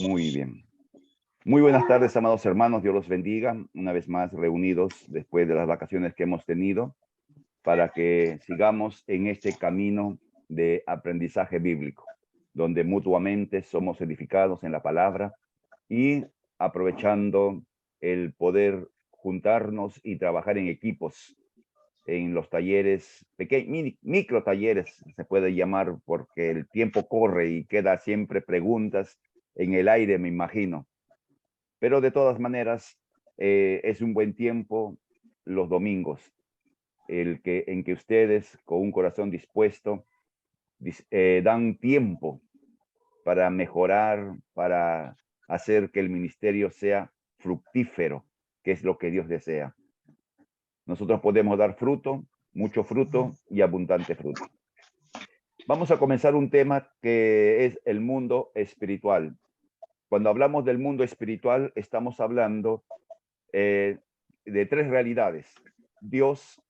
Muy bien. Muy buenas tardes, amados hermanos. Dios los bendiga. Una vez más reunidos después de las vacaciones que hemos tenido para que sigamos en este camino de aprendizaje bíblico, donde mutuamente somos edificados en la palabra y aprovechando el poder juntarnos y trabajar en equipos en los talleres, micro talleres se puede llamar, porque el tiempo corre y queda siempre preguntas en el aire, me imagino. Pero de todas maneras, es un buen tiempo los domingos, en que ustedes, con un corazón dispuesto, dan tiempo para mejorar, para hacer que el ministerio sea fructífero, que es lo que Dios desea. Nosotros podemos dar fruto, mucho fruto y abundante fruto. Vamos a comenzar un tema que es el mundo espiritual. Cuando hablamos del mundo espiritual, estamos hablando de tres realidades. Dios,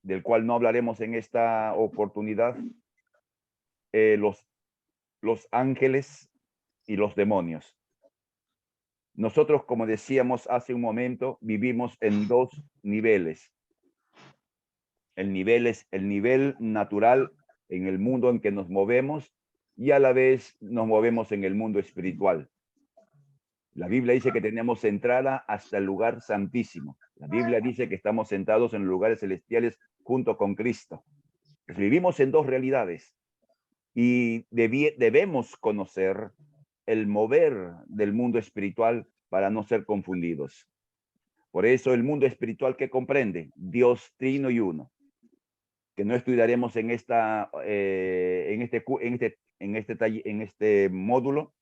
del cual no hablaremos en esta oportunidad, los ángeles y los demonios. Nosotros, como decíamos hace un momento, vivimos en dos niveles. El nivel es el nivel natural en el mundo en que nos movemos y a la vez nos movemos en el mundo espiritual. La Biblia dice que tenemos entrada hasta el lugar santísimo. La Biblia dice que estamos sentados en lugares celestiales junto con Cristo. Pues vivimos en dos realidades y debemos conocer el mover del mundo espiritual para no ser confundidos. Por eso el mundo espiritual, que comprende Dios trino y uno, que no estudiaremos en este módulo,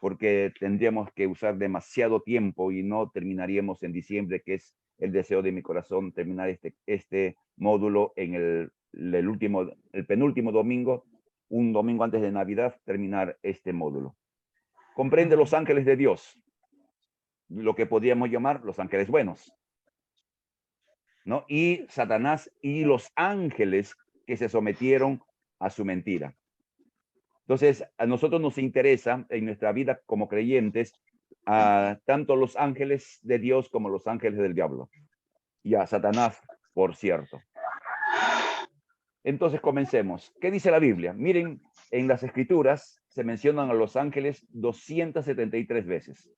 porque tendríamos que usar demasiado tiempo y no terminaríamos en diciembre, que es el deseo de mi corazón, terminar este módulo en el penúltimo domingo, un domingo antes de Navidad, terminar este módulo. Comprende los ángeles de Dios, lo que podríamos llamar los ángeles buenos, ¿no? Y Satanás y los ángeles que se sometieron a su mentira. Entonces, a nosotros nos interesa en nuestra vida como creyentes tanto los ángeles de Dios como los ángeles del diablo. Y a Satanás, por cierto. Entonces, comencemos. ¿Qué dice la Biblia? Miren, en las Escrituras se mencionan a los ángeles 273 veces.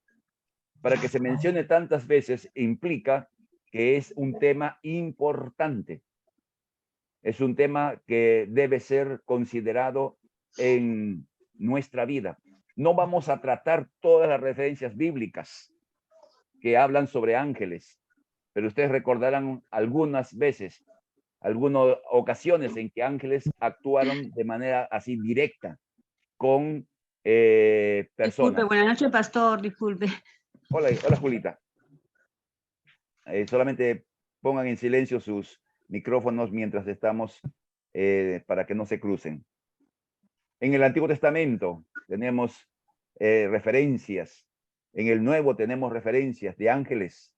Para que se mencione tantas veces implica que es un tema importante. Es un tema que debe ser considerado en nuestra vida. No vamos a tratar todas las referencias bíblicas que hablan sobre ángeles, pero ustedes recordarán algunas veces, algunas ocasiones en que ángeles actuaron de manera así directa con personas. Disculpe, buenas noches, pastor, disculpe. Hola, Julita. Solamente pongan en silencio sus micrófonos mientras estamos, para que no se crucen. En el Antiguo Testamento tenemos referencias, en el Nuevo tenemos referencias de ángeles.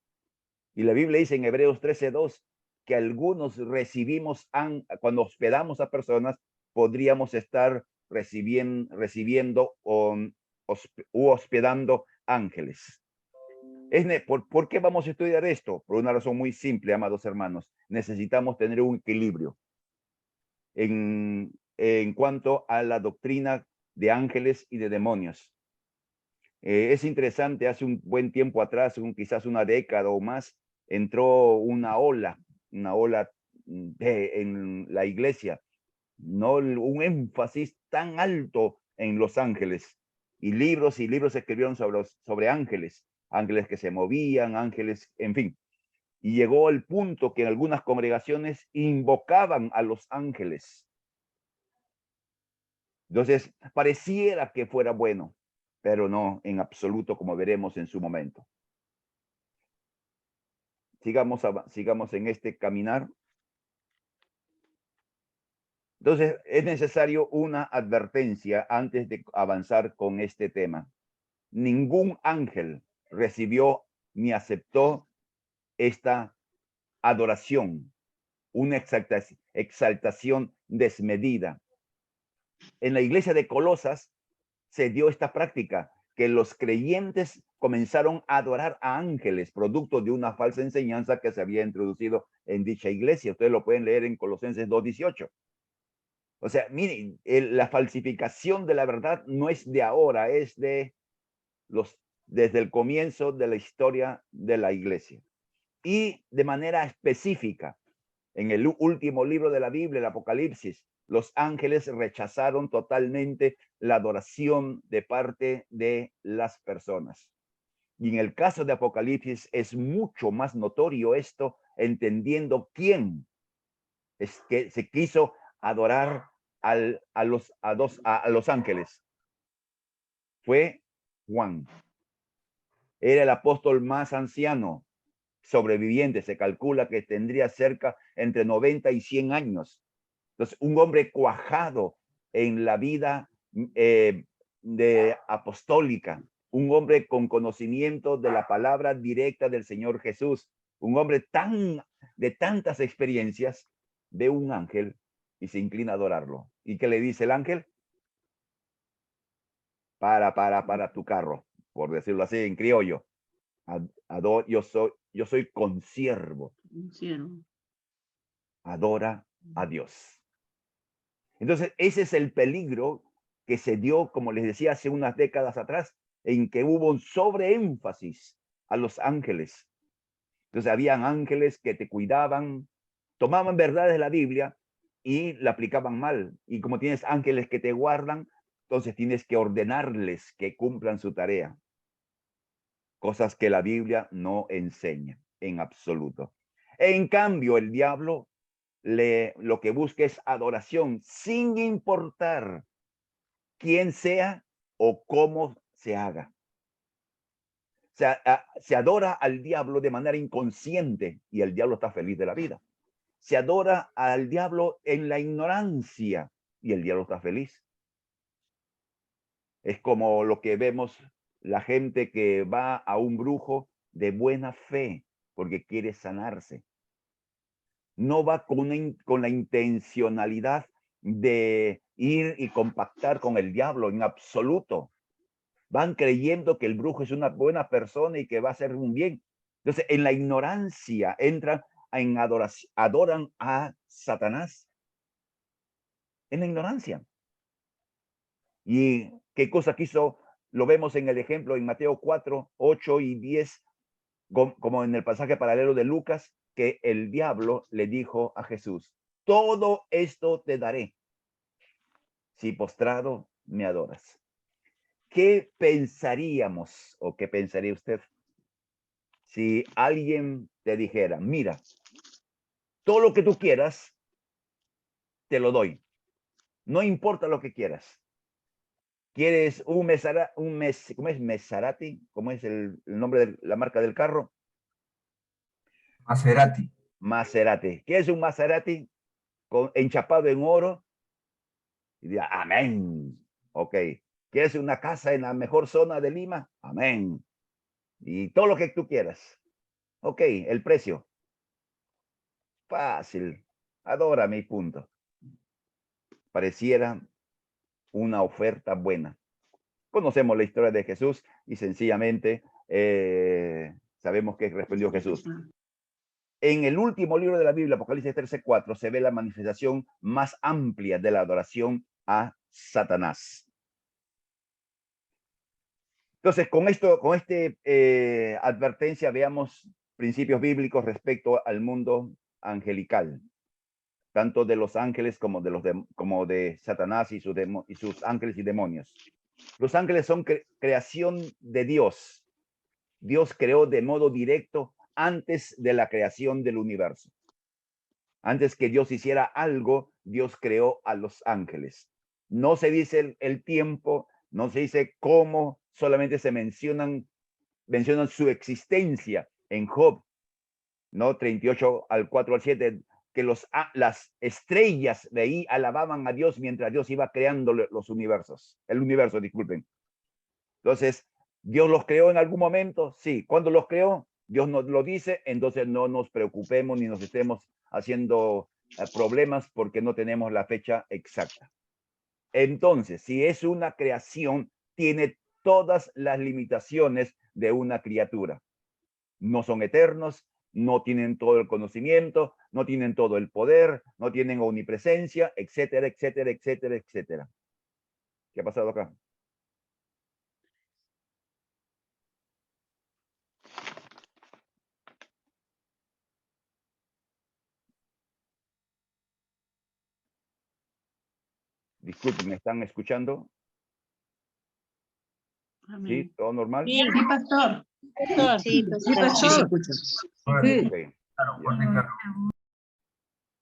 Y la Biblia dice en Hebreos 13:2 que algunos recibimos, cuando hospedamos a personas, podríamos estar recibiendo u hospedando ángeles. ¿Por qué vamos a estudiar esto? Por una razón muy simple, amados hermanos. Necesitamos tener un equilibrio en cuanto a la doctrina de ángeles y de demonios. Es interesante, hace un buen tiempo atrás, quizás una década o más, entró una ola en la iglesia, no un énfasis tan alto en los ángeles, y libros se escribieron sobre ángeles que se movían, ángeles, en fin. Y llegó el punto que en algunas congregaciones invocaban a los ángeles. Entonces, pareciera que fuera bueno, pero no en absoluto, como veremos en su momento. Sigamos en este caminar. Entonces, es necesario una advertencia antes de avanzar con este tema. Ningún ángel recibió ni aceptó esta adoración, una exaltación desmedida. En la iglesia de Colosas se dio esta práctica, que los creyentes comenzaron a adorar a ángeles, producto de una falsa enseñanza que se había introducido en dicha iglesia. Ustedes lo pueden leer en Colosenses 2:18. O sea, miren, la falsificación de la verdad no es de ahora, es desde el comienzo de la historia de la iglesia. Y de manera específica, en el último libro de la Biblia, el Apocalipsis, los ángeles rechazaron totalmente la adoración de parte de las personas. Y en el caso de Apocalipsis es mucho más notorio esto, entendiendo quién es que se quiso adorar a los ángeles. Fue Juan. Era el apóstol más anciano sobreviviente. Se calcula que tendría cerca entre 90 y 100 años. Entonces, un hombre cuajado en la vida de apostólica, un hombre con conocimiento de la palabra directa del Señor Jesús, un hombre de tantas experiencias, ve un ángel y se inclina a adorarlo. ¿Y qué le dice el ángel? Para tu carro, por decirlo así en criollo. Yo soy consiervo. Adora a Dios. Entonces, ese es el peligro que se dio, como les decía, hace unas décadas atrás, en que hubo un sobreénfasis a los ángeles. Entonces, habían ángeles que te cuidaban, tomaban verdades de la Biblia y la aplicaban mal. Y como tienes ángeles que te guardan, entonces tienes que ordenarles que cumplan su tarea. Cosas que la Biblia no enseña en absoluto. En cambio, el diablo lo que busca es adoración, sin importar quién sea o cómo se haga. O sea, se adora al diablo de manera inconsciente y el diablo está feliz de la vida. Se adora al diablo en la ignorancia y el diablo está feliz. Es como lo que vemos la gente que va a un brujo de buena fe porque quiere sanarse. No va con la intencionalidad de ir y compactar con el diablo en absoluto. Van creyendo que el brujo es una buena persona y que va a hacer un bien. Entonces, en la ignorancia entran en adoración, adoran a Satanás. En la ignorancia. ¿Y qué cosa quiso? Lo vemos en el ejemplo en Mateo 4, 8 y 10, como en el pasaje paralelo de Lucas, que el diablo le dijo a Jesús, todo esto te daré si postrado me adoras. ¿Qué pensaríamos o qué pensaría usted si alguien te dijera, mira, todo lo que tú quieras, te lo doy. No importa lo que quieras. ¿Quieres ¿cómo es Maserati? ¿Cómo es el nombre de la marca del carro? Maserati. Maserati. ¿Quieres un Maserati enchapado en oro? Y diga, amén. Ok. ¿Quieres una casa en la mejor zona de Lima? Amén. Y todo lo que tú quieras. Ok, el precio. Fácil. Adora mi punto. Pareciera una oferta buena. Conocemos la historia de Jesús y sencillamente sabemos que respondió Jesús. En el último libro de la Biblia, Apocalipsis 13:4, se ve la manifestación más amplia de la adoración a Satanás. Entonces, con advertencia, veamos principios bíblicos respecto al mundo angelical, tanto de los ángeles como de Satanás y sus ángeles y demonios. Los ángeles son creación de Dios. Dios creó de modo directo antes de la creación del universo. Antes que Dios hiciera algo, Dios creó a los ángeles. No se dice el tiempo, no se dice cómo, solamente se mencionan su existencia en Job, ¿no? 38 al 4 al 7, que las estrellas de ahí alababan a Dios mientras Dios iba creando el universo, disculpen. Entonces, ¿Dios los creó en algún momento? Sí. ¿Cuándo los creó? Dios nos lo dice, entonces no nos preocupemos ni nos estemos haciendo problemas porque no tenemos la fecha exacta. Entonces, si es una creación tiene todas las limitaciones de una criatura. No son eternos, no tienen todo el conocimiento, no tienen todo el poder, no tienen omnipresencia, etcétera, etcétera, etcétera, etcétera. ¿Qué ha pasado acá? Disculpen, ¿me están escuchando? Amén. ¿Sí? ¿Todo normal? Sí, pastor. Sí, Sí, pastor. Sí. Ok.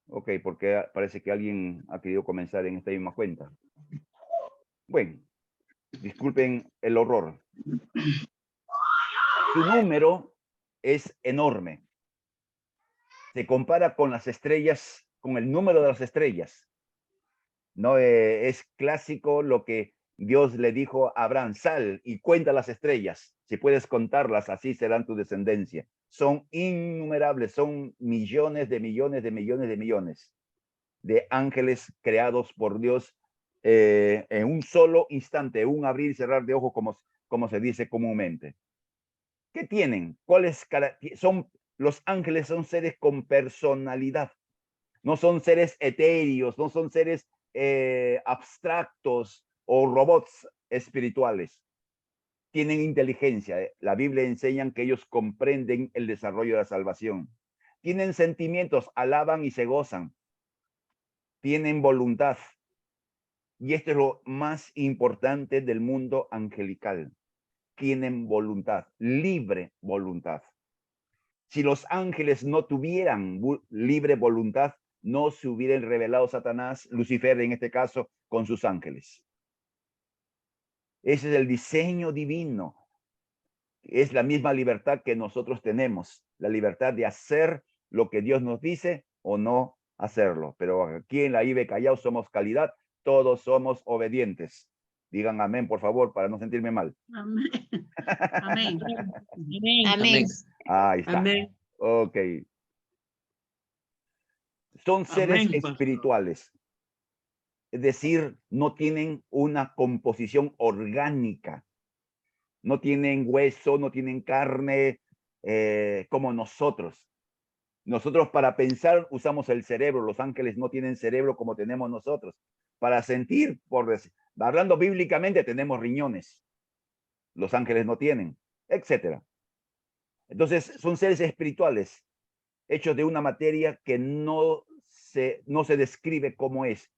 Ok, porque parece que alguien ha querido comenzar en esta misma cuenta. Bueno, disculpen el horror. Su número es enorme. Se compara con las estrellas, con el número de las estrellas. No es clásico lo que Dios le dijo a Abraham: sal y cuenta las estrellas. Si puedes contarlas, así serán tu descendencia. Son innumerables, son millones de millones de millones de millones de ángeles creados por Dios en un solo instante, un abrir y cerrar de ojos, como se dice comúnmente. ¿Qué tienen? ¿Cuáles son? Los ángeles son seres con personalidad. No son seres etéreos, no son seres abstractos o robots espirituales. Tienen inteligencia. La Biblia enseña que ellos comprenden el desarrollo de la salvación. Tienen sentimientos, alaban y se gozan. Tienen voluntad. Y esto es lo más importante del mundo angelical. Tienen voluntad, libre voluntad. Si los ángeles no tuvieran libre voluntad, no se hubieran revelado Satanás, Lucifer en este caso, con sus ángeles. Ese es el diseño divino. Es la misma libertad que nosotros tenemos, la libertad de hacer lo que Dios nos dice o no hacerlo. Pero aquí en la IBE Callao somos calidad, todos somos obedientes. Digan amén, por favor, para no sentirme mal. Amén. Amén. Amén. Ahí está. Amén. Ok. Son seres Amén, pastor. espirituales. Es decir, no tienen una composición orgánica. No tienen hueso, no tienen carne como nosotros. Nosotros para pensar usamos el cerebro. Los ángeles no tienen cerebro como tenemos nosotros. Para sentir, hablando bíblicamente, tenemos riñones. Los ángeles no tienen, etcétera. Entonces, son seres espirituales, hechos de una materia que no se describe cómo es,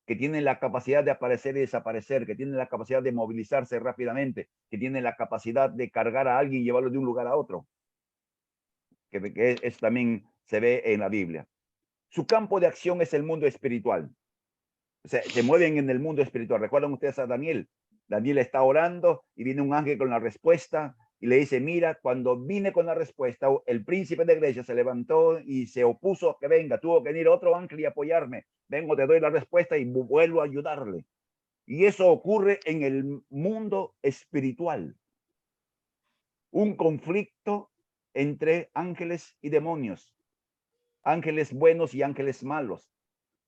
que tienen la capacidad de aparecer y desaparecer, que tienen la capacidad de movilizarse rápidamente, que tienen la capacidad de cargar a alguien y llevarlo de un lugar a otro. Que eso también se ve en la Biblia. Su campo de acción es el mundo espiritual. O sea, se mueven en el mundo espiritual. ¿Recuerdan ustedes a Daniel? Daniel está orando y viene un ángel con la respuesta y le dice: mira, cuando vine con la respuesta, el príncipe de Grecia se levantó y se opuso a que venga. Tuvo que venir otro ángel y apoyarme. Vengo, te doy la respuesta y vuelvo a ayudarle. Y eso ocurre en el mundo espiritual. Un conflicto entre ángeles y demonios. Ángeles buenos y ángeles malos,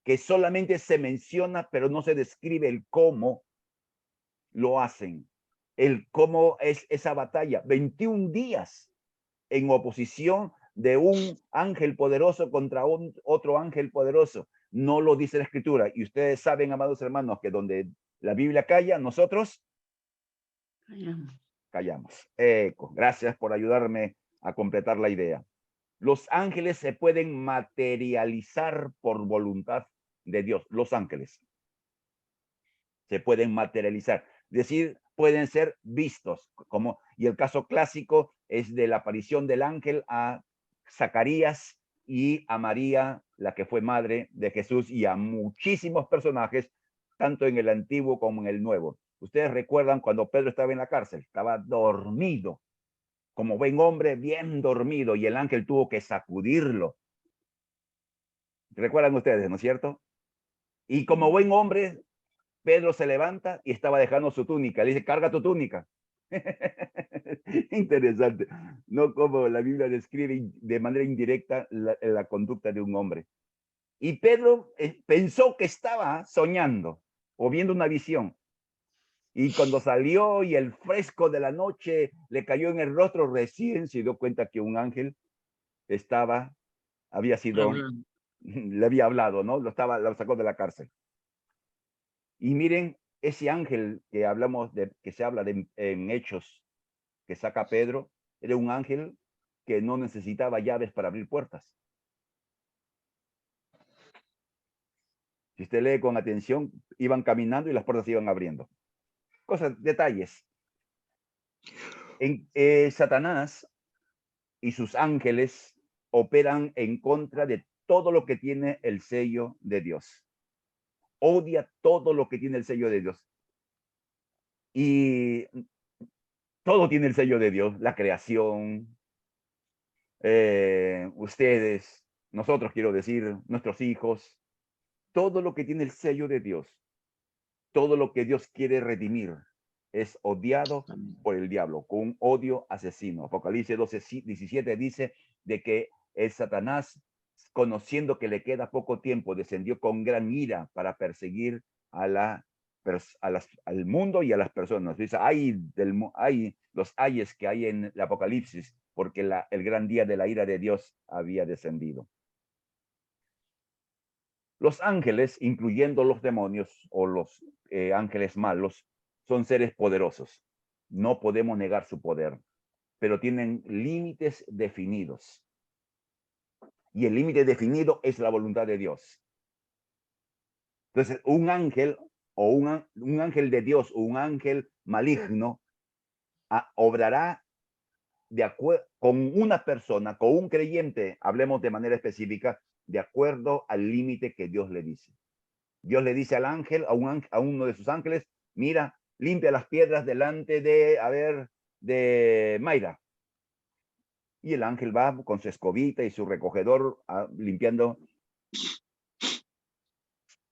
que solamente se menciona, pero no se describe el cómo lo hacen, el cómo es esa batalla. 21 días en oposición de un ángel poderoso contra otro ángel poderoso. No lo dice la escritura. Y ustedes saben, amados hermanos, que donde la Biblia calla, nosotros callamos. Gracias por ayudarme a completar la idea. Los ángeles se pueden materializar por voluntad de Dios. Los ángeles se pueden materializar, es decir, pueden ser vistos, y el caso clásico es de la aparición del ángel a Zacarías y a María, la que fue madre de Jesús, y a muchísimos personajes, tanto en el Antiguo como en el Nuevo. Ustedes recuerdan cuando Pedro estaba en la cárcel, estaba dormido, como buen hombre, bien dormido, y el ángel tuvo que sacudirlo. ¿Recuerdan ustedes, no es cierto? Y como buen hombre, Pedro se levanta y estaba dejando su túnica. Le dice: carga tu túnica. Interesante. No como la Biblia describe de manera indirecta la conducta de un hombre. Y Pedro pensó que estaba soñando o viendo una visión. Y cuando salió y el fresco de la noche le cayó en el rostro, recién se dio cuenta que un ángel había sido, le había hablado, ¿no? Lo sacó de la cárcel. Y miren, ese ángel que que se habla en Hechos, que saca Pedro, era un ángel que no necesitaba llaves para abrir puertas. Si usted lee con atención, iban caminando y las puertas se iban abriendo. Detalles. Satanás y sus ángeles operan en contra de todo lo que tiene el sello de Dios. Odia todo lo que tiene el sello de Dios. Y todo tiene el sello de Dios, la creación, ustedes, nosotros quiero decir, nuestros hijos, todo lo que tiene el sello de Dios, todo lo que Dios quiere redimir, es odiado por el diablo, con un odio asesino. Apocalipsis 12:17 dice de que el Satanás, conociendo que le queda poco tiempo, descendió con gran ira para perseguir al mundo y a las personas. Dice, hay los ayes que hay en el Apocalipsis, porque el gran día de la ira de Dios había descendido. Los ángeles, incluyendo los demonios o los ángeles malos, son seres poderosos. No podemos negar su poder, pero tienen límites definidos. Y el límite definido es la voluntad de Dios. Entonces, un ángel o un ángel de Dios o un ángel maligno obrará con una persona, con un creyente, hablemos de manera específica, de acuerdo al límite que Dios le dice. Dios le dice al ángel, a uno de sus ángeles, mira, limpia las piedras delante de Mayra. Y el ángel va con su escobita y su recogedor limpiando.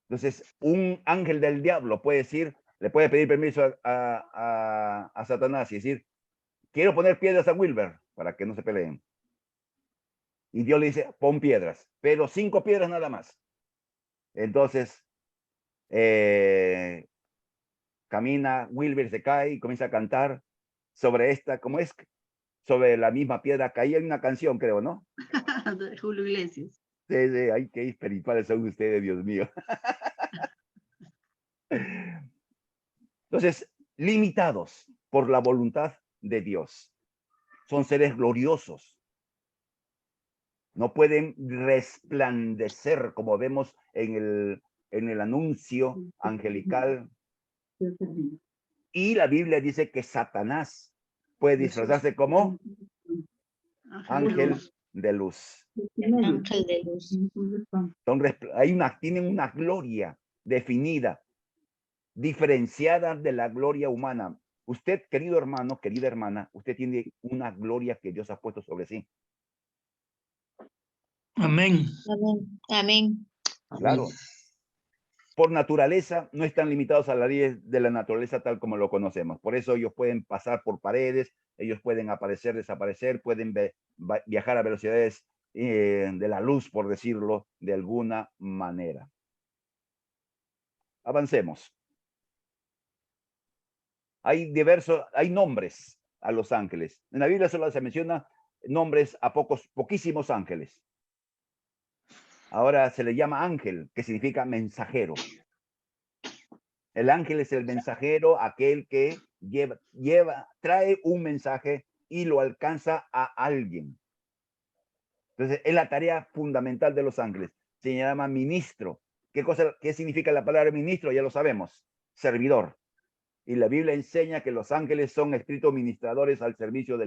Entonces, un ángel del diablo le puede pedir permiso a Satanás y decir, quiero poner piedras a Wilber para que no se peleen. Y Dios le dice, pon piedras, pero 5 piedras nada más. Entonces, camina, Wilber se cae y comienza a cantar sobre sobre la misma piedra caía en una canción, creo, ¿no? De Julio Iglesias. Sí, ay, qué espirituales son ustedes, Dios mío. Entonces, limitados por la voluntad de Dios. Son seres gloriosos. No pueden resplandecer como vemos en el anuncio angelical. Y la Biblia dice que Satanás puede disfrazarse como ángel de luz. Ángel de luz. Tienen una gloria definida, diferenciada de la gloria humana. Usted, querido hermano, querida hermana, usted tiene una gloria que Dios ha puesto sobre sí. Amén. Amén. Amén. Claro. Por naturaleza, no están limitados a la ley de la naturaleza tal como lo conocemos. Por eso ellos pueden pasar por paredes, ellos pueden aparecer, desaparecer, pueden viajar a velocidades de la luz, por decirlo de alguna manera. Avancemos. Hay nombres a los ángeles. En la Biblia solo se menciona nombres a poquísimos ángeles. Ahora se le llama ángel, que significa mensajero. El ángel es el mensajero, aquel que trae un mensaje y lo alcanza a alguien. Entonces, es la tarea fundamental de los ángeles. Se llama ministro. ¿Qué significa la palabra ministro? Ya lo sabemos. Servidor. Y la Biblia enseña que los ángeles son espíritus ministradores al servicio de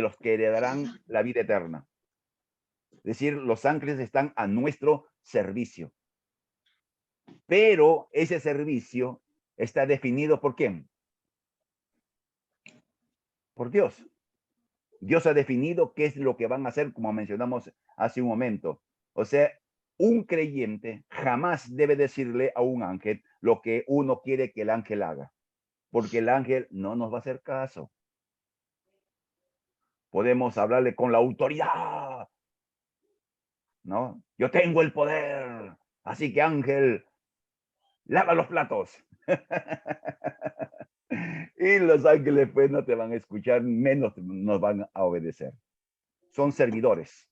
los que heredarán la vida eterna. Es decir, los ángeles están a nuestro servicio. Pero ese servicio está definido ¿por quién? Por Dios. Dios ha definido qué es lo que van a hacer, como mencionamos hace un momento. O sea, un creyente jamás debe decirle a un ángel lo que uno quiere que el ángel haga, porque el ángel no nos va a hacer caso. Podemos hablarle con la autoridad, ¿no? Yo tengo el poder, así que ángel, lava los platos. Y los ángeles pues no te van a escuchar, menos nos van a obedecer. Son servidores,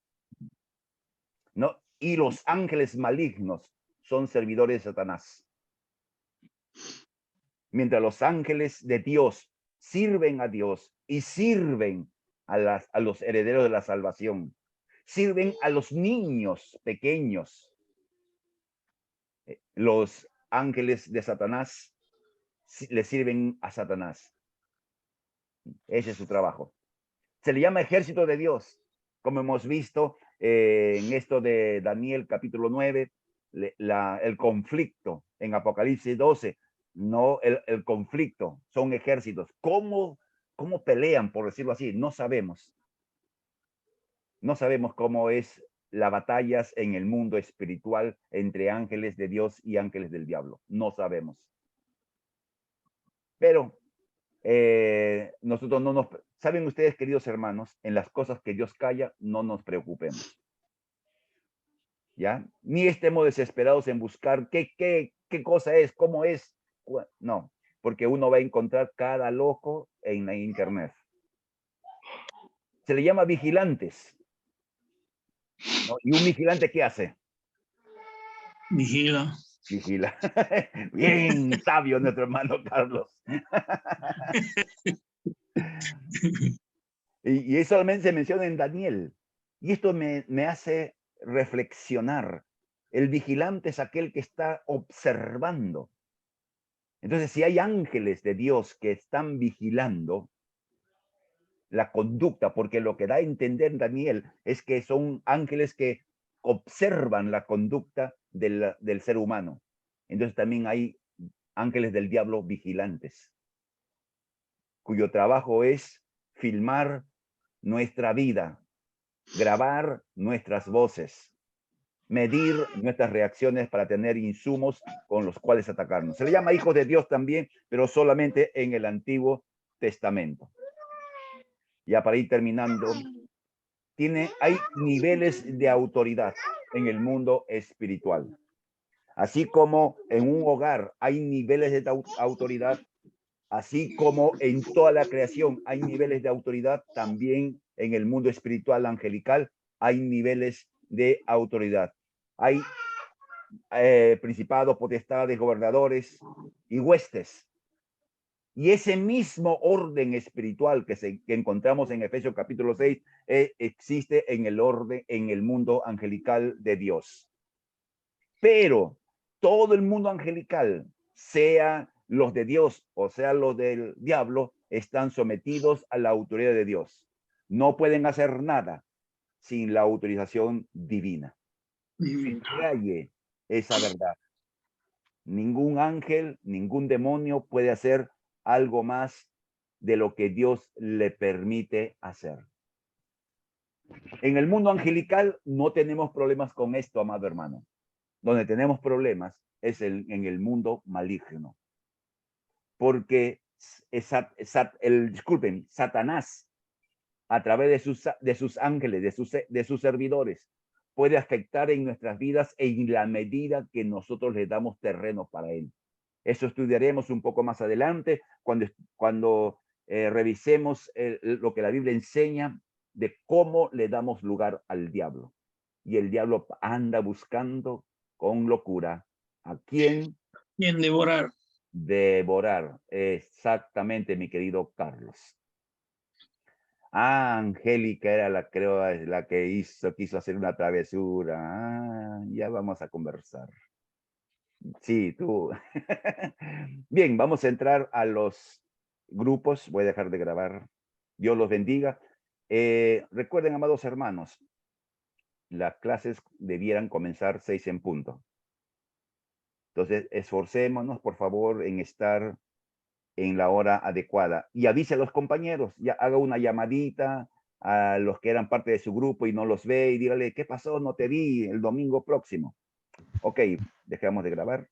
¿no? Y los ángeles malignos son servidores de Satanás. Mientras los ángeles de Dios sirven a Dios y sirven a los herederos de la salvación, sirven a los niños pequeños. Los ángeles de Satanás le sirven a Satanás. Ese es su trabajo. Se le llama ejército de Dios, como hemos visto en esto de Daniel capítulo 9, el conflicto en Apocalipsis 12, no el conflicto, son ejércitos. ¿Cómo pelean, por decirlo así? No sabemos. No sabemos cómo es las batallas en el mundo espiritual entre ángeles de Dios y ángeles del diablo. No sabemos. Pero nosotros no nos... Saben ustedes, queridos hermanos, en las cosas que Dios calla, no nos preocupemos. ¿Ya? Ni estemos desesperados en buscar qué cosa es, cómo es. No, porque uno va a encontrar cada loco en la internet. Se le llama vigilantes, ¿no? ¿Y un vigilante qué hace? Vigila. Vigila. Bien sabio nuestro hermano Carlos. Y eso solamente se menciona en Daniel. Y esto me hace reflexionar. El vigilante es aquel que está observando. Entonces, si hay ángeles de Dios que están vigilando la conducta, porque lo que da a entender Daniel es que son ángeles que observan la conducta del ser humano. Entonces también hay ángeles del diablo vigilantes, cuyo trabajo es filmar nuestra vida, grabar nuestras voces, medir nuestras reacciones para tener insumos con los cuales atacarnos. Se le llama hijos de Dios también, pero solamente en el Antiguo Testamento. Ya para ir terminando, hay niveles de autoridad en el mundo espiritual. Así como en un hogar hay niveles de autoridad, así como en toda la creación hay niveles de autoridad, también en el mundo espiritual angelical hay niveles de autoridad. Hay principados, potestades, gobernadores y huestes. Y ese mismo orden espiritual que encontramos en Efesios capítulo 6 existe en el mundo angelical de Dios. Pero todo el mundo angelical, sea los de Dios o sea los del diablo, están sometidos a la autoridad de Dios. No pueden hacer nada sin la autorización divina. Subraye esa verdad. Ningún ángel, ningún demonio puede hacer algo más de lo que Dios le permite hacer. En el mundo angelical no tenemos problemas con esto, amado hermano. Donde tenemos problemas es en el mundo maligno. Porque Satanás, a través de sus ángeles, de sus servidores, puede afectar en nuestras vidas en la medida que nosotros le damos terreno para él. Eso estudiaremos un poco más adelante cuando revisemos lo que la Biblia enseña de cómo le damos lugar al diablo. Y el diablo anda buscando con locura a quién devorar. Devorar. Exactamente, mi querido Carlos. Angélica era la que quiso hacer una travesura. Ya vamos a conversar. Sí, tú. Bien, vamos a entrar a los grupos. Voy a dejar de grabar. Dios los bendiga. Recuerden, amados hermanos, las clases debieran comenzar 6 en punto. Entonces, esforcémonos, por favor, en estar en la hora adecuada. Y avise a los compañeros, ya haga una llamadita a los que eran parte de su grupo y no los ve y dígale, ¿qué pasó? No te vi el domingo próximo. Ok, dejamos de grabar.